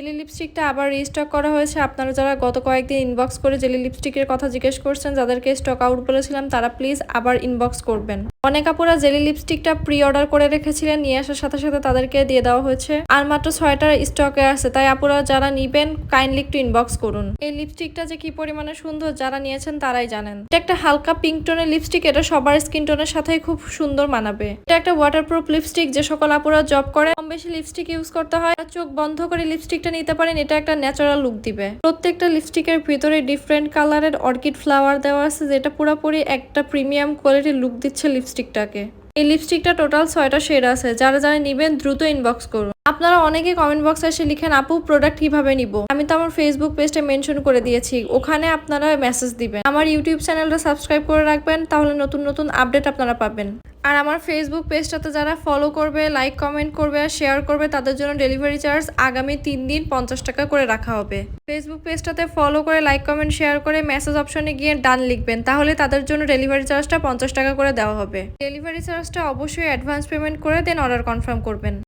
Jelly লিপস্টিকটা আবার restock করা হয়েছে। আপনারা যারা গত কয়েকদিন ইনবক্স করে জেলি লিপস্টিকের কথা জিজ্ঞেস করছেন, যাদেরকে স্টক আউট বলেছিলাম, তারা প্লিজ আবার ইনবক্স করবেন। অনেক আপুরা জেলি লিপস্টিকটা প্রি অর্ডার করে রেখেছিলেন, নিয়ে আসার সাথে সাথে তাদেরকে দিয়ে দেওয়া হয়েছে। আর মাত্র 6টার স্টকে আছে, তাই আপুরা যারা নিবেন কাইন্ডলি একটু ইনবক্স করুন। এই লিপস্টিকটা যে কি পরিমাণে সুন্দর যারা নিয়েছেন তারাই জানেন। এটা একটা হালকা পিঙ্ক টোনের লিপস্টিক, এটা সবার স্কিন টোনের সাথে খুব সুন্দর মানাবে। এটা একটা ওয়াটারপ্রুফ লিপস্টিক, যে সকল আপুরা জব করে কম বেশি লিপস্টিক ইউজ করতে হয়, চোখ বন্ধ করে লিপস্টিকটা নিতে পারেন। এটা একটা ন্যাচারাল লুক দিবে। প্রত্যেকটা লিপস্টিকের ভিতরে ডিফারেন্ট কালারের অর্কিড ফ্লাওয়ার দেওয়া আছে, যেটা পুরোপুরি একটা প্রিমিয়াম কোয়ালিটির লুক দিচ্ছে লিপস্টিকটাকে। এই লিপস্টিকটা টোটাল 6টা শেড আছে। যারা যারা নিবেন দ্রুত ইনবক্স করুন। আপনারা অনেকে কমেন্ট বক্সে এসে লিখেন, আপু প্রোডাক্ট কিভাবে নিব। আমি তো আমার ফেসবুক পেজটা মেনশন করে দিয়েছি, ওখানে আপনারা মেসেজ দিবেন। আমার ইউটিউব চ্যানেলটা সাবস্ক্রাইব করে রাখবেন, তাহলে নতুন নতুন আপডেট আপনারা পাবেন। আর আমার ফেসবুক পেজটাতে যারা ফলো করবে, লাইক কমেন্ট করবে আর শেয়ার করবে, তাদের জন্য ডেলিভারি চার্জ আগামী 3 দিন 50 টাকা করে রাখা হবে। ফেসবুক পেজটাতে ফলো করে, লাইক কমেন্ট শেয়ার করে মেসেজ অপশনে গিয়ে ডান লিখবেন, তাহলে তাদের জন্য ডেলিভারি চার্জটা 50 টাকা করে দেওয়া হবে। ডেলিভারি চার্জটা অবশ্যই অ্যাডভান্স পেমেন্ট করে দেন অর্ডার কনফার্ম করবেন।